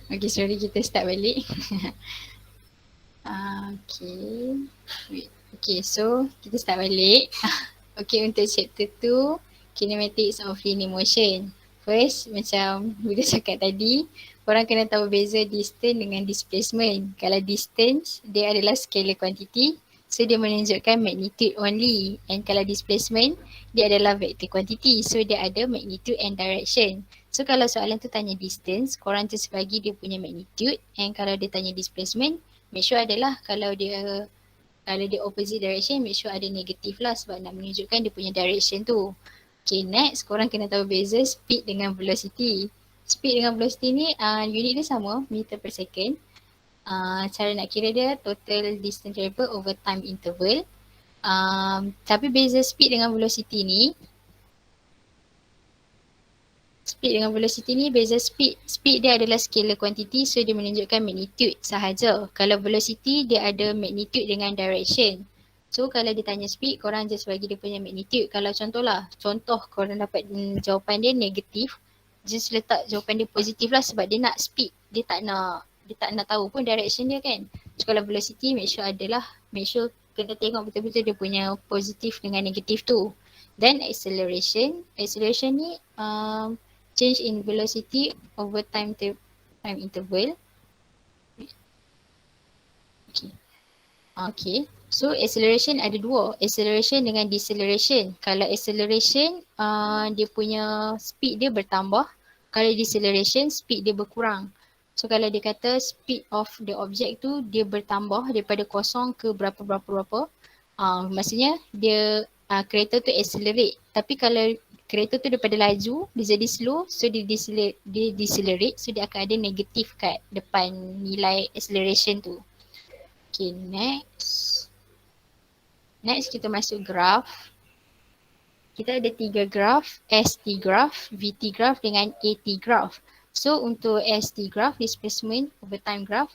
Okay, sorry, kita start balik. Okay. Wait. Okay, so kita start balik. Okay, untuk chapter 2, kinematics of linear motion. First, macam Buddha cakap tadi, korang kena tahu beza distance dengan displacement. Kalau distance, dia adalah scalar quantity, so dia menunjukkan magnitude only. And kalau displacement, dia adalah vector quantity, so dia ada magnitude and direction. So kalau soalan tu tanya distance, korang just bagi dia punya magnitude, and kalau dia tanya displacement, make sure adalah kalau dia opposite direction, make sure ada negatif lah sebab nak menunjukkan dia punya direction tu. Okay, next korang kena tahu beza speed dengan velocity. Speed dengan velocity ni unit dia sama, meter per second. Cara nak kira dia total distance travel over time interval. Tapi beza speed dengan velocity ni, beza speed. Speed dia adalah scalar quantity, so dia menunjukkan magnitude sahaja. Kalau velocity dia ada magnitude dengan direction. So kalau dia tanya speed, korang just bagi dia punya magnitude. Kalau contoh korang dapat jawapan dia negatif, just letak jawapan dia positif lah sebab dia nak speed. Dia tak nak tahu pun direction dia kan. So kalau velocity, make sure kena tengok betul-betul dia punya positif dengan negatif tu. Then acceleration ni change in velocity over time interval. Okay. So acceleration ada dua, acceleration dengan deceleration. Kalau acceleration dia punya speed dia bertambah, kalau deceleration speed dia berkurang. So kalau dia kata speed of the object tu dia bertambah daripada kosong ke berapa, maksudnya dia kereta tu accelerate. Tapi kalau kereta tu daripada laju, dia jadi slow, so dia decelerate, so dia akan ada negatif kat depan nilai acceleration tu. Okay, next. Next kita masuk graph. Kita ada 3 graph, ST graph, VT graph dengan AT graph. So untuk ST graph, displacement over time graph,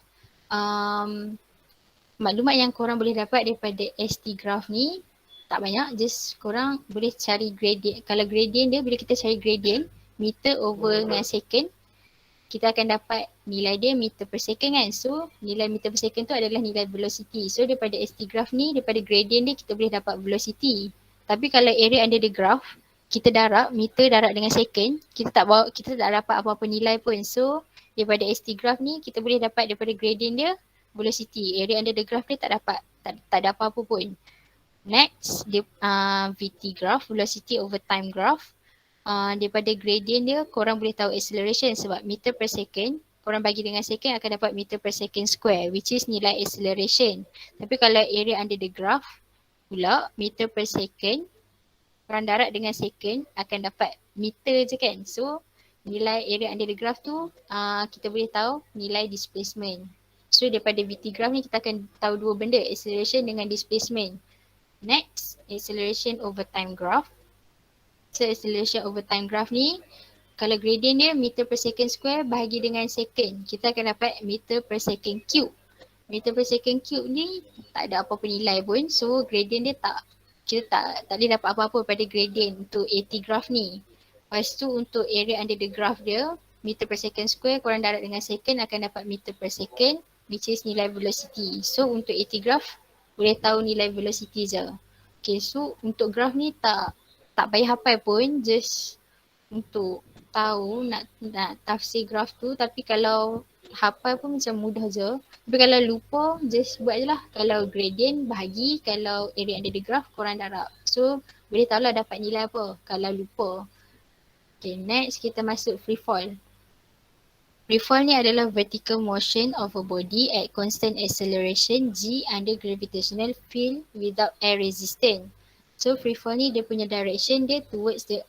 maklumat yang korang boleh dapat daripada ST graph ni tak banyak, just korang boleh cari gradient. Kalau gradient dia, bila kita cari gradient, meter over dengan second, kita akan dapat nilai dia meter per second kan. So nilai meter per second tu adalah nilai velocity. So daripada ST graph ni, daripada gradient dia kita boleh dapat velocity. Tapi kalau area under the graph, kita darab meter darab dengan second, kita tak dapat apa-apa nilai pun. So daripada ST graph ni kita boleh dapat daripada gradient dia velocity. Area under the graph dia tak ada apa-apa pun. Next, VT graph, velocity over time graph. Daripada gradient dia korang boleh tahu acceleration sebab meter per second, korang bagi dengan second akan dapat meter per second square, which is nilai acceleration. Tapi kalau area under the graph pula meter per second, korang darab dengan second akan dapat meter je kan. So nilai area under the graph tu kita boleh tahu nilai displacement. So daripada VT graph ni kita akan tahu dua benda, acceleration dengan displacement. Next, acceleration over time graph. So acceleration over time graph ni, kalau gradient dia meter per second square bahagi dengan second, kita akan dapat meter per second cube. Meter per second cube ni tak ada apa-apa nilai pun, so gradient dia kita tak boleh dapat apa-apa pada gradient untuk AT graph ni. Lepas tu untuk area under the graph dia, meter per second square korang darab dengan second akan dapat meter per second, which is nilai velocity. So untuk AT graph boleh tahu nilai velocity je. Okay, so untuk graph ni tak payah hafal pun, just untuk tahu nak tafsir graf tu. Tapi kalau hafal pun macam mudah je. Tapi kalau lupa, just buat je lah. Kalau gradient bahagi, kalau area under the graph korang darab. So boleh tahu lah dapat nilai apa kalau lupa. Okay, next kita masuk free fall. Free fall ni adalah vertical motion of a body at constant acceleration G under gravitational field without air resistance. So free fall ni dia punya direction dia towards the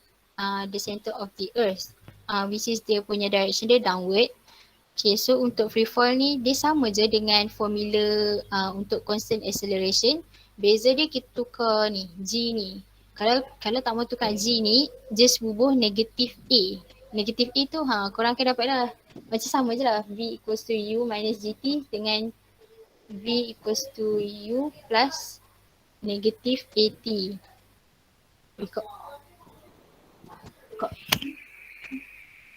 center of the earth, which is dia punya direction dia downward. Okay, so untuk free fall ni dia sama je dengan formula untuk constant acceleration. Beza dia kita tukar ni, G ni. Kalau tak mau tukar G ni, just bubuh negatif A. Negatif A tu korang akan dapat lah. Macam sama je lah, V equals to U minus GT dengan V equals to U plus negatif AT.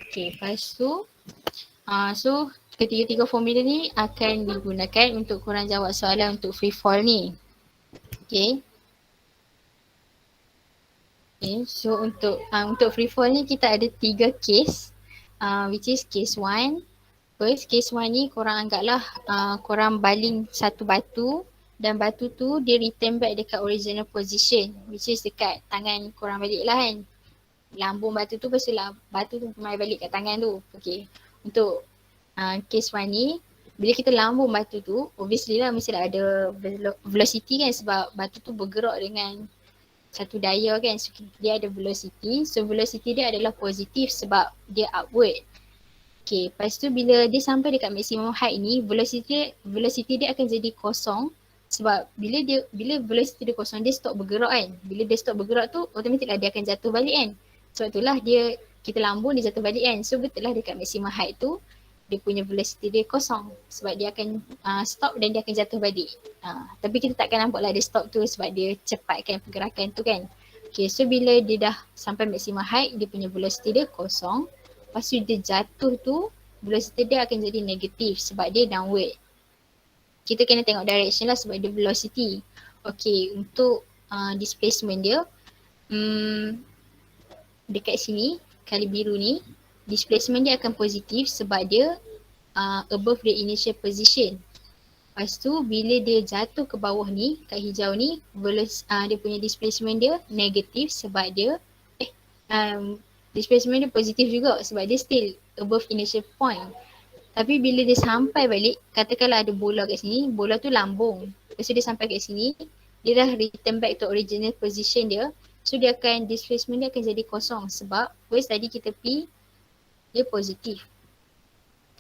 Okay, lepas tu so ketiga-tiga formula ni akan digunakan untuk korang jawab soalan untuk free fall ni. Okay. Okay, so untuk free fall ni kita ada 3 case, which is case 1. First, case 1 ni korang anggaplah korang baling satu batu dan batu tu dia return back dekat original position, which is dekat tangan korang balik lah kan. Lambung batu tu lepas tu batu tu mai balik kat tangan tu. Okay, untuk case 1 ni bila kita lambung batu tu, obviously lah mesti ada velocity kan, sebab batu tu bergerak dengan satu daya kan, so dia ada velocity. So velocity dia adalah positif sebab dia upward. Okay, lepas tu bila dia sampai dekat maximum height ni, velocity dia akan jadi kosong. Sebab bila velocity dia kosong, dia stop bergerak kan. Bila dia stop bergerak tu, automatik lah dia akan jatuh balik kan. Sebab itulah kita lambung dia jatuh balik kan. So betul lah dekat maximum height tu, dia punya velocity dia kosong. Sebab dia akan stop dan dia akan jatuh balik. Tapi kita takkan nampak lah dia stop tu sebab dia cepatkan pergerakan tu kan. Okay, so bila dia dah sampai maximum height, dia punya velocity dia kosong. Lepas tu dia jatuh tu, velocity dia akan jadi negatif sebab dia downward. Kita kena tengok direction lah sebab dia velocity. Okay, untuk displacement dia, dekat sini, kali biru ni, displacement dia akan positif sebab dia above the initial position. Lepas tu bila dia jatuh ke bawah ni, kat hijau ni, dia punya displacement dia negatif sebab dia displacement dia positif juga sebab dia still above initial point. Tapi bila dia sampai balik, katakanlah ada bola kat sini, bola tu lambung. Lepas tu dia sampai kat sini, dia dah return back to original position dia. So displacement dia akan jadi kosong sebab first tadi kita P, dia positif.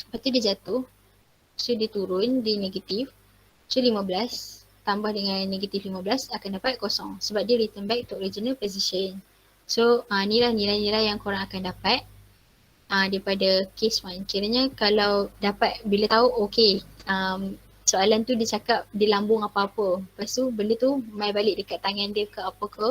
Lepas tu dia jatuh, so dia turun, dia negatif. So 15 tambah dengan negatif 15 akan dapat kosong sebab dia return back to original position. So inilah nilai-nilai yang korang akan dapat daripada case 1. Kiranya kalau dapat, bila tahu okay, soalan tu dia cakap dia lambung apa-apa, lepas tu benda tu mai balik dekat tangan dia ke apa ke,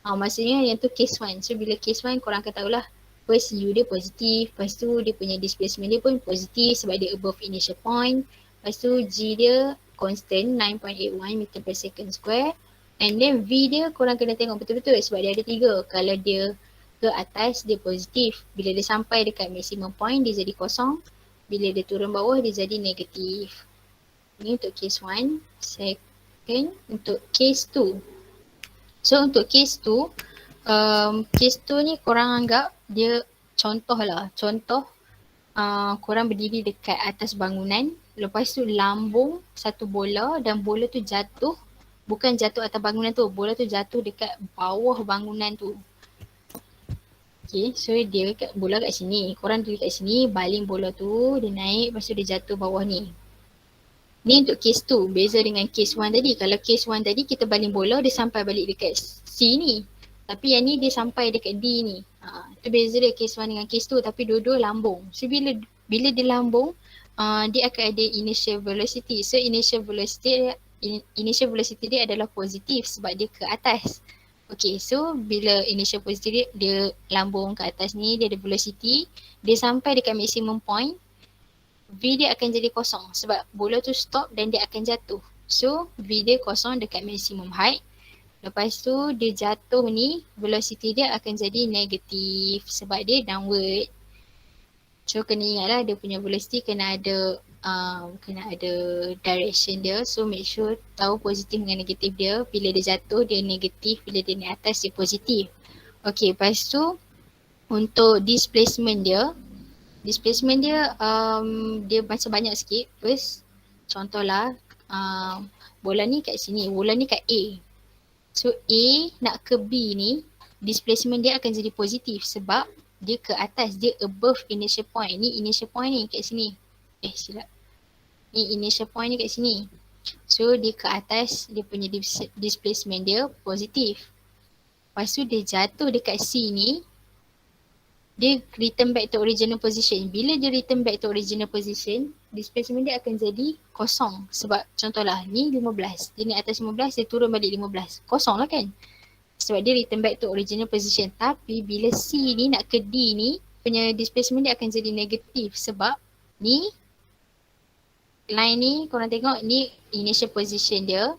maksudnya yang tu case 1. So bila case 1 korang akan tahulah first U dia positif, lepas tu dia punya displacement dia pun positif sebab dia above initial point, lepas tu G dia constant 9.81 meter per second square, and then V dia korang kena tengok betul-betul sebab dia ada 3. Kalau dia ke atas dia positif, bila dia sampai dekat maximum point dia jadi kosong, bila dia turun bawah dia jadi negatif. Ini untuk case 1. Second, untuk case 2. So untuk case 2, case 2 ni korang anggap dia contoh lah, korang berdiri dekat atas bangunan, lepas tu lambung satu bola dan bola tu jatuh, bukan jatuh atas bangunan tu, bola tu jatuh dekat bawah bangunan tu. Okay, so dia bola kat sini, korang duduk kat sini, baling bola tu, dia naik, lepas tu dia jatuh bawah ni. Ni untuk case 2, beza dengan case 1 tadi. Kalau case 1 tadi kita baling bola, dia sampai balik dekat C ni. Tapi yang ni dia sampai dekat D ni. Itu beza dia case 1 dengan case 2, tapi dua-dua lambung. So bila dia lambung, dia akan ada initial velocity. So initial velocity dia adalah positif sebab dia ke atas. Okay, so bila initial velocity dia lambung ke atas ni, dia ada velocity, dia sampai dekat maximum point, V dia akan jadi kosong sebab bola tu stop dan dia akan jatuh. So V dia kosong dekat maximum height. Lepas tu dia jatuh ni, velocity dia akan jadi negatif sebab dia downward. So kena ingat lah dia punya velocity kena ada direction dia. So make sure tahu positif dengan negatif dia. Bila dia jatuh dia negatif, bila dia naik atas dia positif. Okay, lepas tu untuk displacement dia dia macam banyak sikit. First, contohlah bola ni kat sini, bola ni kat A. So A nak ke B ni, displacement dia akan jadi positif sebab dia ke atas, dia above initial point. Ni initial point ni kat sini. Silap. Ni initial point ni kat sini. So dia ke atas, dia punya displacement dia positif. Lepas tu dia jatuh dekat C ni, dia return back to original position. Bila dia return back to original position, displacement dia akan jadi kosong. Sebab contohlah ni 15, dia naik atas 15, dia turun balik 15. Kosong lah kan? Sebab dia return back to original position. Tapi bila C ni nak ke D ni, punya displacement dia akan jadi negatif sebab ni line ni korang tengok ni initial position dia,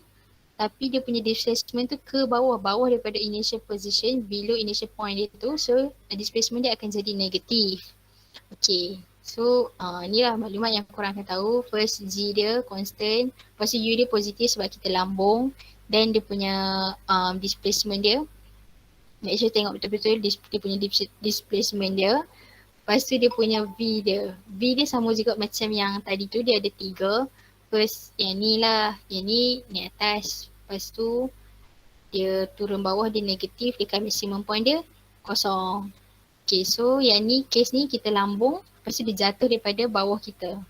tapi dia punya displacement tu ke bawah daripada initial position, below initial point dia tu, so displacement dia akan jadi negatif. Okay, so ni lah maklumat yang korang akan tahu. First G dia constant, lepas tu U dia positif sebab kita lambung, then dia punya displacement dia, make sure tengok betul-betul dia punya displacement dia. Lepas tu dia punya V dia sama juga macam yang tadi tu, dia ada 3. First yang ni lah, yang ni atas. Lepas tu dia turun bawah, dia negatif, dekat maximum point dia kosong. Okay, so yang ni case ni kita lambung, lepas tu dia jatuh daripada bawah kita.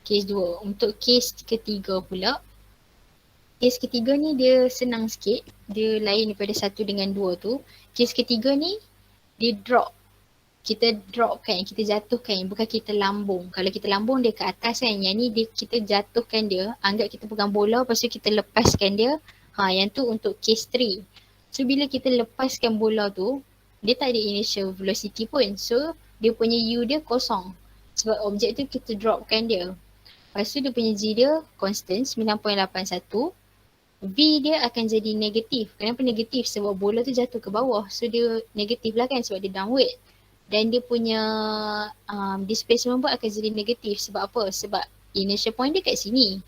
Case 2. Untuk case ketiga pula, case ketiga ni dia senang sikit, dia lain daripada 1 dengan 2 tu. Case ketiga ni dia drop. Kita dropkan, kita jatuhkan, bukan kita lambung. Kalau kita lambung dia ke atas kan, yang ni dia, kita jatuhkan dia, anggap kita pegang bola, lepas tu kita lepaskan dia. Yang tu untuk case 3. So bila kita lepaskan bola tu, dia tak ada initial velocity pun. So dia punya U dia kosong. Sebab objek tu kita dropkan dia. Lepas tu dia punya G dia constant 9.81. V dia akan jadi negatif. Kenapa negatif? Sebab bola tu jatuh ke bawah. So dia negatif lah kan sebab dia downward. Dan dia punya displacement pun akan jadi negatif. Sebab apa? Sebab initial point dia kat sini.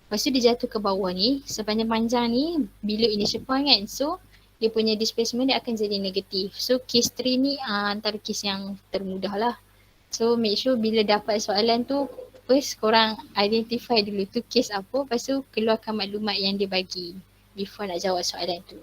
Lepas tu dia jatuh ke bawah ni, sepanjang-panjang ni below initial point kan. So dia punya displacement dia akan jadi negatif. So case 3 ni antara case yang termudah lah. So make sure bila dapat soalan tu, first korang identify dulu tu case apa, lepas tu keluarkan maklumat yang dia bagi before nak jawab soalan tu.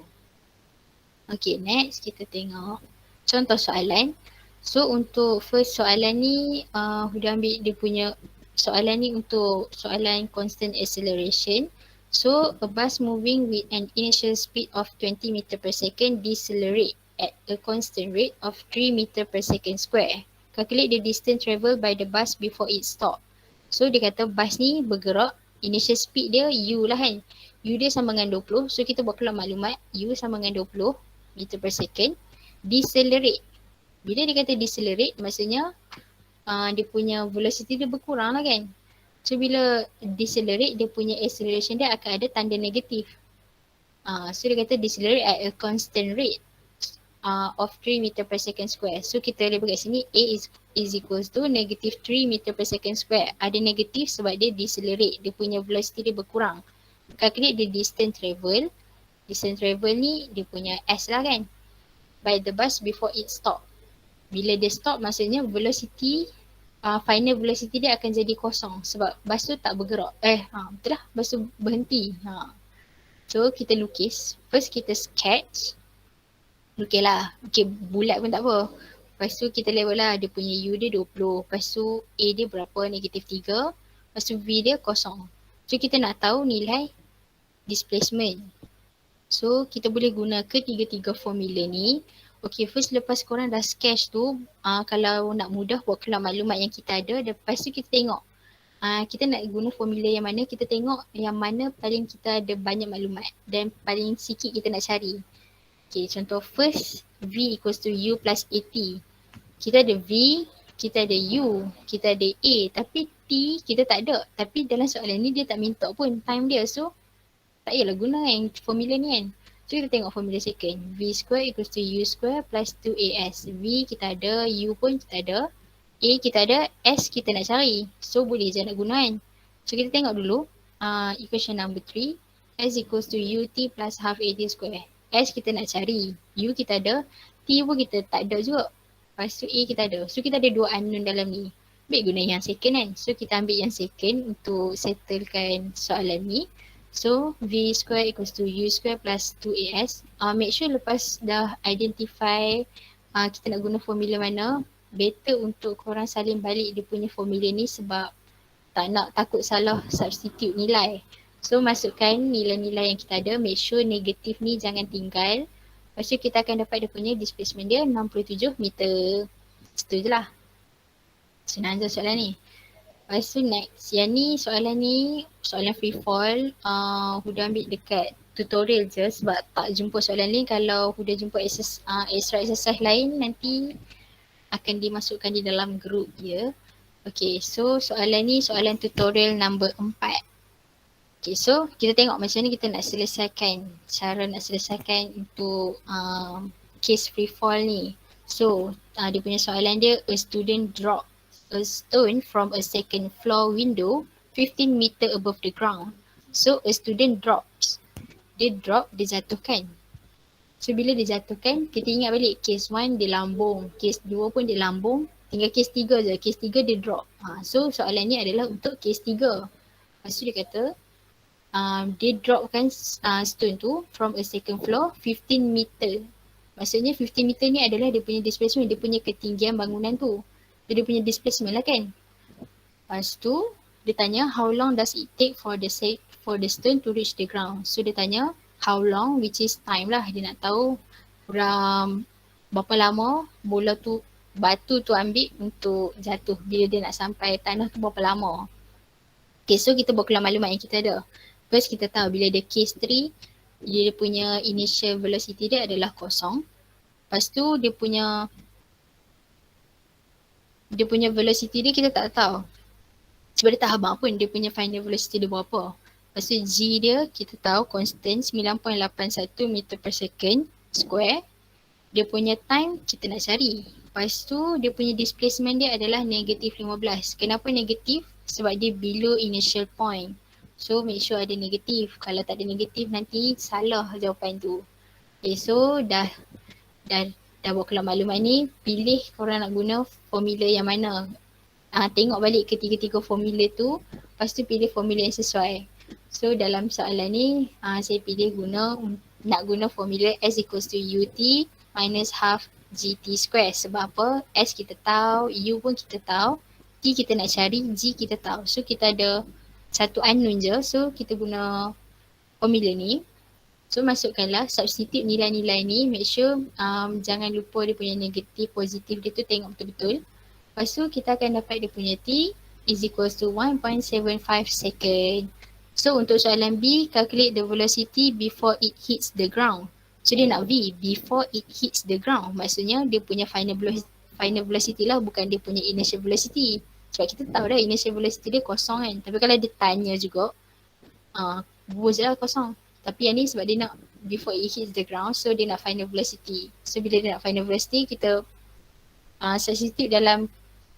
Okay, next kita tengok contoh soalan. So untuk first soalan ni, Huda ambil dia punya soalan ni untuk soalan constant acceleration. So a bus moving with an initial speed of 20 meter per second decelerate at a constant rate of 3 meter per second square. Calculate the distance traveled by the bus before it stop. So dia kata bus ni bergerak, initial speed dia U lah kan. U dia sama dengan 20, so kita buat keluar maklumat U sama dengan 20 meter per second. Decelerate. Bila dia kata decelerate, maksudnya dia punya velocity dia berkurang lah kan. So bila decelerate, dia punya acceleration dia akan ada tanda negatif. So dia kata decelerate at a constant rate of 3 meter per second square. So kita label kat sini A is equals to negative 3 meter per second square. Ada negatif sebab dia decelerate, dia punya velocity dia berkurang. Calculate the distance travel. Distance travel ni dia punya S lah kan, by the bus before it stop. Bila dia stop maksudnya velocity, final velocity dia akan jadi kosong sebab bus tu tak bergerak. Betul lah, bus tu berhenti. So kita lukis. First kita sketch. Lukis lah. Okay, bulat pun tak apa. Lepas tu kita label lah dia punya U dia 20. Lepas tu A dia berapa? Negatif 3. Lepas tu V dia kosong. So kita nak tahu nilai displacement. So kita boleh guna ketiga-tiga formula ni. Okay, first lepas korang dah sketch tu, kalau nak mudah buat keluar maklumat yang kita ada, lepas tu kita tengok kita nak guna formula yang mana, kita tengok yang mana paling kita ada banyak maklumat dan paling sikit kita nak cari. Okay, contoh first, V equals to U plus AT. Kita ada V, kita ada U, kita ada A, tapi T kita tak ada. Tapi dalam soalan ni dia tak minta pun time dia, so tak payahlah guna yang formula ni kan. So kita tengok formula second. V square equals to U square plus 2AS. V kita ada, U pun kita ada, A kita ada, S kita nak cari. So boleh je nak guna kan. So kita tengok dulu equation number 3. S equals to UT plus half AT square. S kita nak cari, U kita ada, T pun kita tak ada juga. Lepas tu A kita ada. So kita ada dua unknown dalam ni. Baik guna yang second kan. So kita ambil yang second untuk settlekan soalan ni. So V square equals to U square plus 2AS. Make sure lepas dah identify kita nak guna formula mana, better untuk korang salin balik dia punya formula ni sebab tak nak takut salah substitute nilai. So masukkan nilai-nilai yang kita ada, make sure negatif ni jangan tinggal. Lepas tu kita akan dapat dia punya displacement dia 67 meter. Itu je lah. Senang je soalan ni. Lepas tu next, yang ni soalan free fall. Huda ambil dekat tutorial je sebab tak jumpa soalan ni. Kalau Huda jumpa extra exercise lain nanti akan dimasukkan di dalam group je. Okay, so soalan ni soalan tutorial number 4. Okay, so kita tengok macam ni kita nak selesaikan, cara nak selesaikan untuk case free fall ni. So dia punya soalan dia, a student drop a stone from a second floor window 15 meter above the ground. So a student drops, dia drop, dia jatuhkan. So bila dia jatuhkan, kita ingat balik case 1 dia lambung, case 2 pun dia lambung, tinggal case 3 je, case 3 dia drop. So soalan ni adalah untuk case 3. Lepas tu dia kata, dia dropkan stone tu from a second floor 15 meter. Maksudnya 15 meter ni adalah dia punya displacement, dia punya ketinggian bangunan tu. So, dia punya displacement lah kan. Lepas tu dia tanya how long does it take for the stone to reach the ground. So dia tanya how long, which is time lah. Dia nak tahu berapa lama bola tu, batu tu ambil untuk jatuh. Bila dia nak sampai tanah tu berapa lama. Okay, so kita buat keluar maklumat yang kita ada. First kita tahu bila dia case 3, dia punya initial velocity dia adalah kosong. Lepas tu dia punya velocity dia kita tak tahu. Sebab dia tak habang pun dia punya final velocity dia berapa. Lepas tu G dia kita tahu constant 9.81 meter per second square. Dia punya time kita nak cari. Lepas tu dia punya displacement dia adalah negatif 15. Kenapa negatif? Sebab dia below initial point. So make sure ada negatif. Kalau tak ada negatif nanti salah jawapan tu. Okay, so dah buat keluar maklumat ni, pilih korang nak guna formula yang mana. Tengok balik ketiga-tiga formula tu, lepas tu pilih formula yang sesuai. So dalam soalan ni saya pilih nak guna formula S equals to UT minus half GT square. Sebab apa? S kita tahu, U pun kita tahu, T kita nak cari, G kita tahu. So kita ada satu unknown je, so kita guna formula ni. So masukkanlah, substitute nilai-nilai ni, make sure jangan lupa dia punya negatif, positif dia tu tengok betul-betul. Lepas tu kita akan dapat dia punya T is equals to 1.75 second. So untuk soalan B, calculate the velocity before it hits the ground. So dia nak V, before it hits the ground. Maksudnya dia punya final velocity lah, bukan dia punya initial velocity. Sebab kita tahu dah initial velocity dia kosong kan. Tapi kalau dia tanya juga, bubur je lah kosong. Tapi yang ni sebab dia nak before it hits the ground, so dia nak final velocity. So bila dia nak final velocity, kita substitute dalam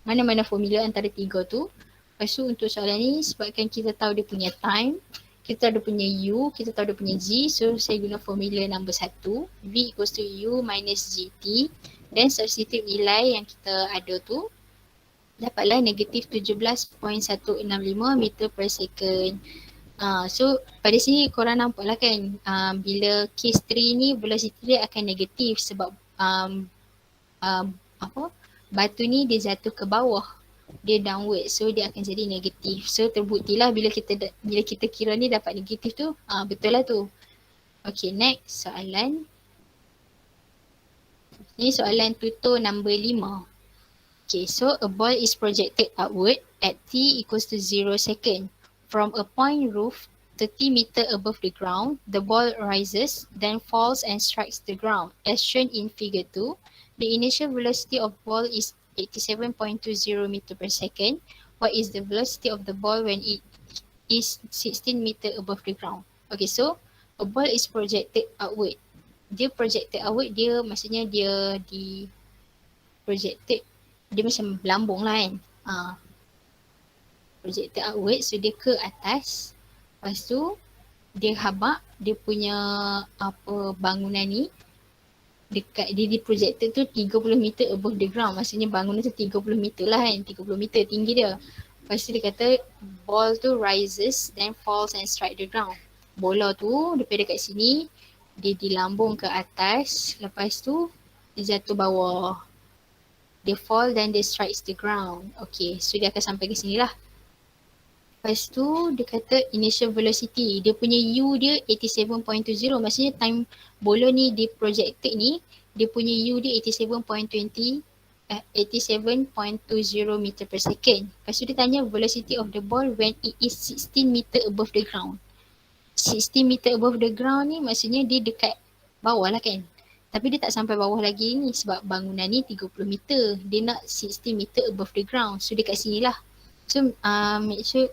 mana-mana formula antara tiga tu. Lepas tu untuk soalan ni, sebabkan kita tahu dia punya time, kita ada punya U, kita tahu dia punya G, so saya guna formula number 1, V equals to U minus GT, dan substitute nilai yang kita ada tu, dapatlah negatif 17.165 meter per second. So pada sini korang nampak lah kan, bila case 3 ni velocity dia akan negatif sebab batu ni dia jatuh ke bawah, dia downward, so dia akan jadi negatif. So terbuktilah bila kita kira ni dapat negatif tu, betul lah tu. Okay, next soalan. Ni soalan tutor number 5. Okay, so a ball is projected upward at t equals to 0 second. From a point roof 30 meter above the ground, the ball rises, then falls and strikes the ground. As shown in figure 2, the initial velocity of ball is 87.20 meter per second. What is the velocity of the ball when it is 16 meter above the ground? Okay, so a ball is projected outward. Dia projected outward, dia maksudnya dia di projected, dia macam melambung lah kan. Projected outward, so dia ke atas. Lepas tu dia habaq, dia punya bangunan ni dekat dia di-projected tu 30 meter above the ground. Maksudnya bangunan tu 30 meter lah kan, 30 meter tinggi dia. Lepas tu dia kata ball tu rises then falls and strike the ground. Bola tu daripada dekat sini dia dilambung ke atas, lepas tu dia jatuh bawah. Dia fall then dia strikes the ground. Okay, so dia akan sampai ke sini lah. Lepas tu dia kata initial velocity, dia punya U dia 87.20, maksudnya time bola ni di projected ni, dia punya U dia 87.20 meter per second. Lepas tu dia tanya velocity of the ball when it is 16 meter above the ground. 16 meter above the ground ni maksudnya dia dekat bawah lah kan. Tapi dia tak sampai bawah lagi ni sebab bangunan ni 30 meter. Dia nak 60 meter above the ground. So dekat sini lah. So make sure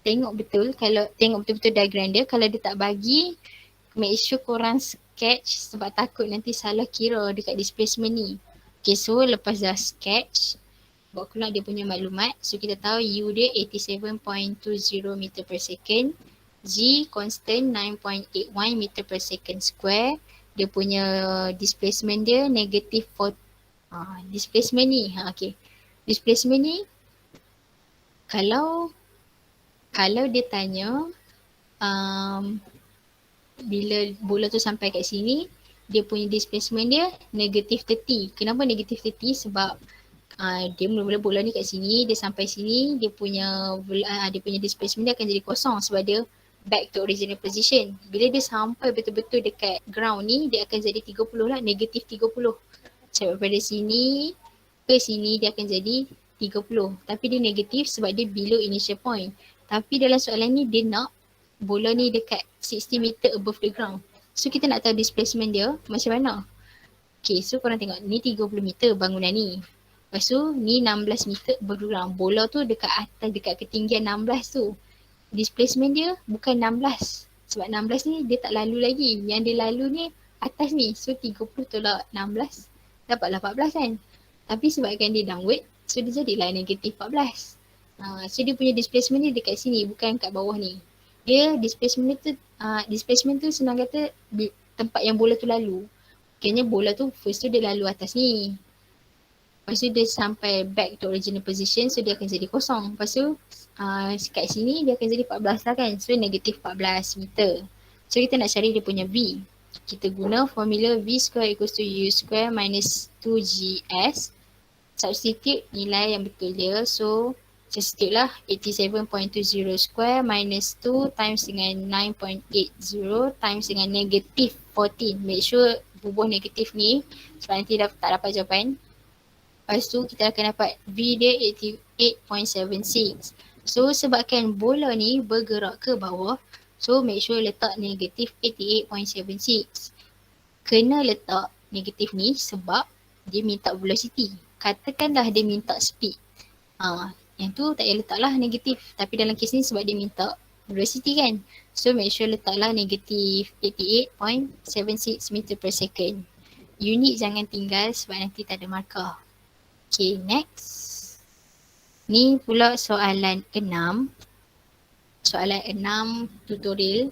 tengok betul, kalau tengok betul-betul diagram dia. Kalau dia tak bagi, make sure korang sketch sebab takut nanti salah kira dekat displacement ni. Okay, so lepas dah sketch, buat keluar dia punya maklumat. So kita tahu U dia 87.20 meter per second. G constant 9.81 meter per second square. Dia punya displacement dia negative 4. Displacement ni, okay. Displacement ni, kalau dia tanya bila bola tu sampai kat sini, dia punya displacement dia negative 30. Kenapa negative 30? Sebab dia mula-mula bola ni kat sini, dia sampai sini, dia punya displacement dia akan jadi kosong sebab dia back to original position. Bila dia sampai betul-betul dekat ground ni, dia akan jadi 30 lah, negative 30. Sebab pada sini ke sini dia akan jadi 30. Tapi dia negatif sebab dia below initial point. Tapi dalam soalan ni dia nak bola ni dekat 60 meter above the ground. So kita nak tahu displacement dia macam mana. Okay, so korang tengok ni 30 meter bangunan ni. Lepas tu ni 16 meter above the ground. Bola tu dekat atas, dekat ketinggian 16 tu. Displacement dia bukan 16. Sebab 16 ni dia tak lalu lagi. Yang dia lalu ni atas ni. So 30 tolak 16 dapatlah 14 kan. Tapi sebabkan dia downward, so dia jadilah negatif 14. So dia punya displacement ni dekat sini, bukan kat bawah ni. Dia displacement tu senang kata tempat yang bola tu lalu. Kayaknya bola tu first tu dia lalu atas ni. Lepas tu dia sampai back to original position, so dia akan jadi kosong. Lepas tu kat sini dia akan jadi 14 lah kan. So negatif 14 meter. So kita nak cari dia punya V. Kita guna formula V square equals to U square minus 2GS. Substitute nilai yang betul dia. So substitute lah 87.20 square minus 2 times dengan 9.80 times dengan negatif 14. Make sure bubuh negatif ni sebab nanti tak dapat jawapan. Lepas tu kita akan dapat V dia 88.76. So sebabkan bola ni bergerak ke bawah, so make sure letak negatif 88.76. Kena letak negatif ni sebab dia minta velocity. Katakanlah dia minta speed. Yang tu tak payah letaklah negatif. Tapi dalam kes ni sebab dia minta velocity kan. So make sure letaklah negatif 88.76 meter per second. Unit jangan tinggal sebab nanti tak ada markah. Okay, next. Ni pula soalan 6. Soalan 6 tutorial.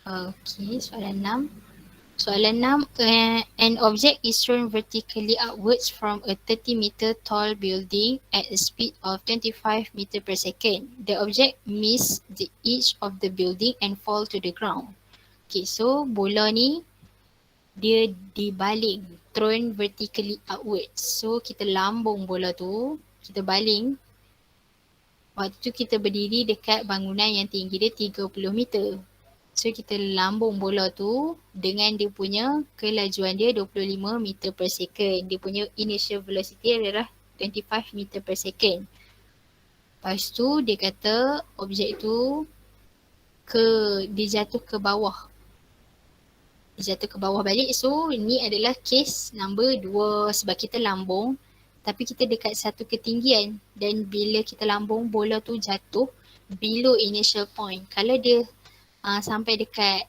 Okay, soalan 6. Soalan 6, an object is thrown vertically upwards from a 30 meter tall building at a speed of 25 meter per second. The object miss the edge of the building and fall to the ground. Okay, so bola ni dia dibaling, thrown vertically upwards. So kita lambung bola tu, kita baling. Waktu tu kita berdiri dekat bangunan yang tinggi dia 30 meter. So kita lambung bola tu dengan dia punya kelajuan dia 25 meter per second. Dia punya initial velocity adalah 25 meter per second. Lepas tu dia kata objek tu dia jatuh ke bawah. Dia jatuh ke bawah balik. So ni adalah case number 2 sebab kita lambung tapi kita dekat satu ketinggian dan bila kita lambung bola tu jatuh below initial point. Kalau dia sampai dekat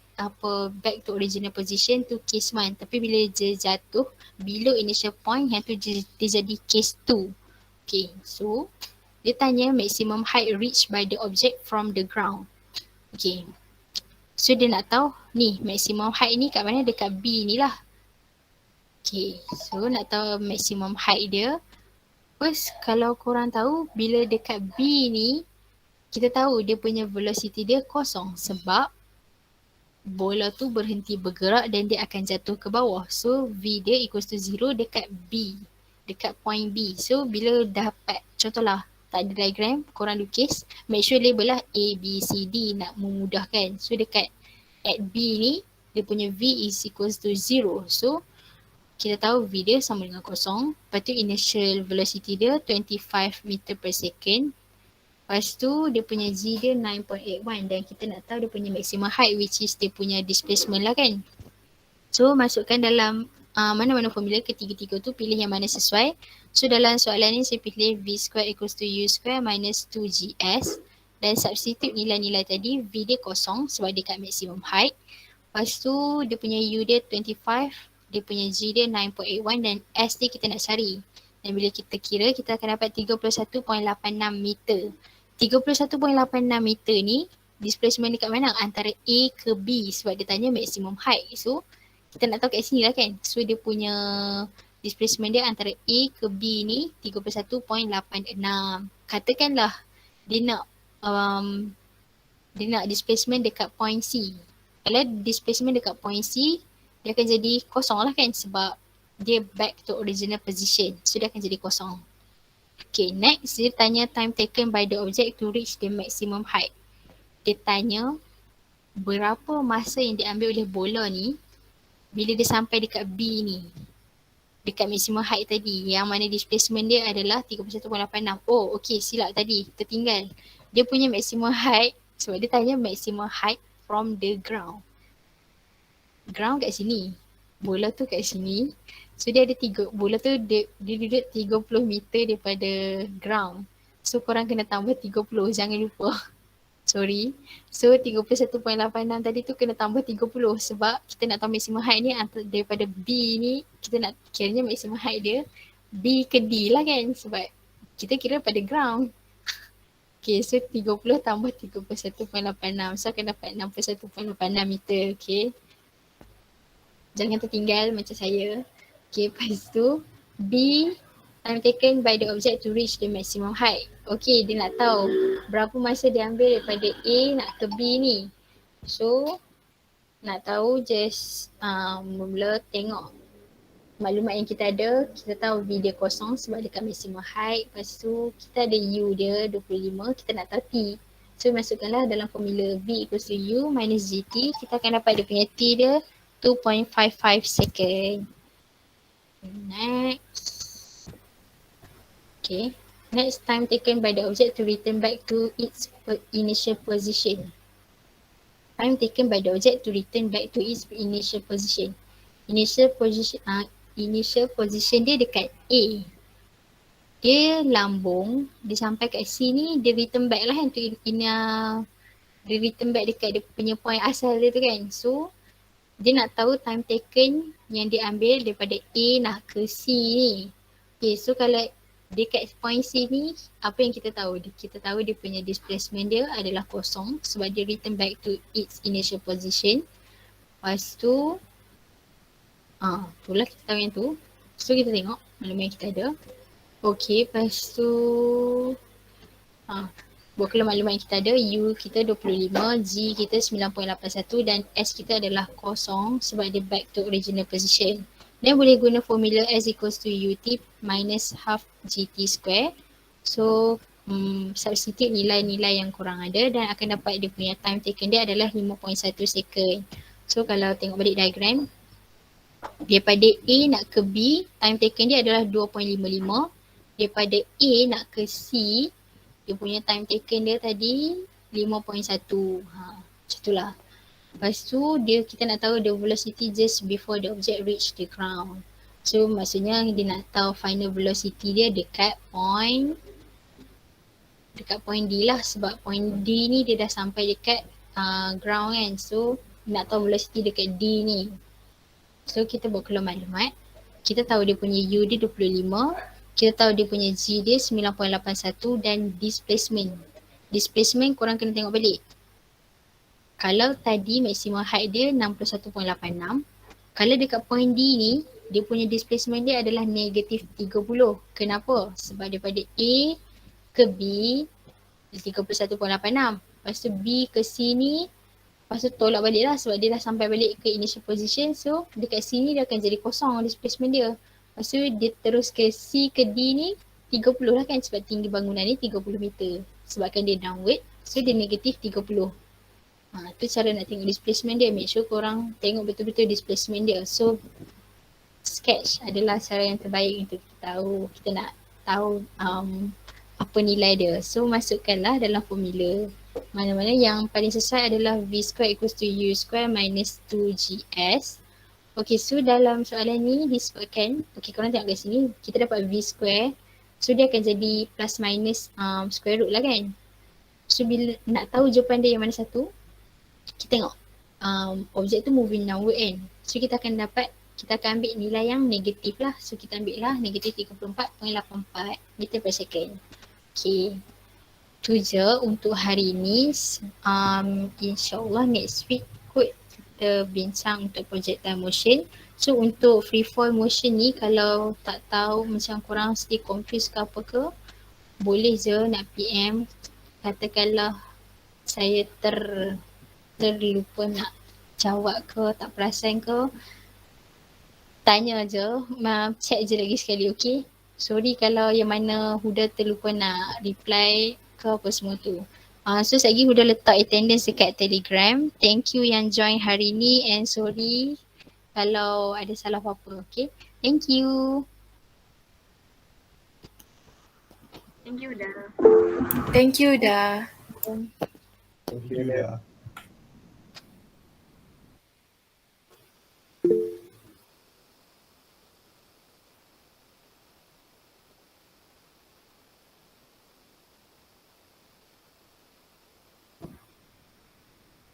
back to original position tu case 1, tapi bila dia jatuh below initial point yang tu dia jadi case 2. Okay, so dia tanya maximum height reached by the object from the ground. Okay, so dia nak tahu ni maximum height ni kat mana, dekat B ni lah. Okay, so nak tahu maximum height dia. First, kalau korang tahu bila dekat B ni kita tahu dia punya velocity dia kosong sebab bola tu berhenti bergerak dan dia akan jatuh ke bawah. So V dia equals to 0 dekat B, dekat point B. So bila dapat, contohlah tak ada diagram, korang lukis, make sure label lah A, B, C, D nak memudahkan. So dekat at B ni, dia punya V is equals to 0. So kita tahu V dia sama dengan kosong. Lepas tu initial velocity dia 25 meter per second. Lepas tu dia punya G dia 9.81 dan kita nak tahu dia punya maximum height which is dia punya displacement lah kan. So masukkan dalam mana-mana formula ketiga-tiga tu, pilih yang mana sesuai. So dalam soalan ni saya pilih V square equals to U square minus 2GS dan substitute nilai-nilai tadi. V dia kosong sebab dia kat maximum height. Lepas tu dia punya U dia 25, dia punya G dia 9.81 dan S dia kita nak cari. Dan bila kita kira kita akan dapat 31.86 meter. 31.86 meter ni displacement dekat mana? Antara A ke B sebab dia tanya maximum height. So kita nak tahu kat sini lah kan. So dia punya displacement dia antara A ke B ni 31.86. Katakanlah dia nak displacement dekat point C. Kalau displacement dekat point C, dia akan jadi kosong lah kan sebab dia back to original position. So dia akan jadi kosong. Okay, next dia tanya time taken by the object to reach the maximum height. Dia tanya berapa masa yang diambil oleh bola ni bila dia sampai dekat B ni. Dekat maximum height tadi. Yang mana displacement dia adalah 31.86. Oh, okay, silap tadi. Tertinggal. Dia punya maximum height, sebab dia tanya maximum height from the ground. Ground kat sini. Bola tu kat sini. So dia ada bola tu dia duduk 30 meter daripada ground. So korang kena tambah 30, jangan lupa. Sorry. So 31.86 tadi tu kena tambah 30 sebab kita nak tahu maximum height ni daripada B ni, kita nak kiranya maximum height dia B ke D lah kan sebab kita kira pada ground. Okay, so 30 tambah 31.86. So akan dapat 61.86 meter. Okay. Jangan tertinggal macam saya. Okay, lepas tu B, time taken by the object to reach the maximum height. Okay, dia nak tahu berapa masa dia ambil daripada A nak ke B ni. So, nak tahu just mula tengok maklumat yang kita ada. Kita tahu V dia kosong sebab dekat maximum height. Lepas tu kita ada U dia 25, kita nak tahu T. So masukkanlah dalam formula V equals to U minus GT. Kita akan dapat dia punya T dia 2.55 second. Next. Okay. Next, time taken by the object to return back to its initial position. Time taken by the object to return back to its initial position. Initial position dia dekat A. Dia lambung, dia sampai kat sini, dia return back lah kan. Dia return back dekat dia punya point asal dia tu kan. So, dia nak tahu time taken yang dia ambil daripada A nak ke C ni. Okay, so kalau dekat point C ni, apa yang kita tahu? Kita tahu dia punya displacement dia adalah kosong sebab dia return back to its initial position. Lepas tu, itulah kita tahu yang tu. So kita tengok maklumat yang kita ada. Okay, lepas tu, buat keluar maklumat yang kita ada. U kita 25, G kita 9.81 dan S kita adalah kosong sebab dia back to original position. Dan boleh guna formula S equals to UT minus half GT square. So, substitute nilai-nilai yang korang ada dan akan dapat dia punya time taken dia adalah 5.1 second. So, kalau tengok balik diagram, daripada A nak ke B, time taken dia adalah 2.55. Daripada A nak ke C, dia punya time taken dia tadi 5.1. Macam itulah. Lepas tu kita nak tahu the velocity just before the object reach the ground. So maksudnya dia nak tahu final velocity dia dekat point D lah sebab point D ni dia dah sampai dekat ground kan. So nak tahu velocity dekat D ni. So kita buat keluar maklumat. Kita tahu dia punya U dia 25. Kita tahu dia punya G dia 9.81 dan displacement. Displacement korang kena tengok balik. Kalau tadi maximum height dia 61.86. Kalau dekat point D ni, dia punya displacement dia adalah negatif 30. Kenapa? Sebab daripada A ke B 31.86. Lepas tu B ke C ni, lepas tu tolak balik lah sebab dia dah sampai balik ke initial position. So dekat sini dia akan jadi kosong displacement dia. Lepas tu dia terus ke C ke D ni 30 lah kan sebab tinggi bangunan ni 30 meter. Sebabkan dia downward, so dia negatif 30. Tu cara nak tengok displacement dia. Make sure korang tengok betul-betul displacement dia. So sketch adalah cara yang terbaik untuk kita tahu. Kita nak tahu apa nilai dia. So masukkanlah dalam formula. Mana-mana yang paling sesuai adalah V square equals to U square minus 2GS. Okay, so dalam soalan ni disebutkan, okay korang tengok kat sini, kita dapat V square. So dia akan jadi plus minus square root lah kan. So bila nak tahu jawapan dia yang mana satu, kita tengok objek tu moving downward kan. So kita akan ambil nilai yang negatif lah. So kita ambil lah negatif 34.84 meter per second. Okay, tu je untuk hari ni. InsyaAllah next week kot kita bincang untuk projectile motion. So untuk free fall motion ni, kalau tak tahu macam korang still confused ke apa ke, boleh je nak PM. Katakanlah saya terlupa nak jawab ke, tak perasan ke, tanya je, check je lagi sekali, okay? Sorry kalau yang mana Huda terlupa nak reply ke apa semua tu. So sekali Huda letak attendance dekat Telegram. Thank you yang join hari ni and sorry kalau ada salah apa-apa, okay? Thank you. Thank you, Dah. Thank you, Dah. Thank you, Dah.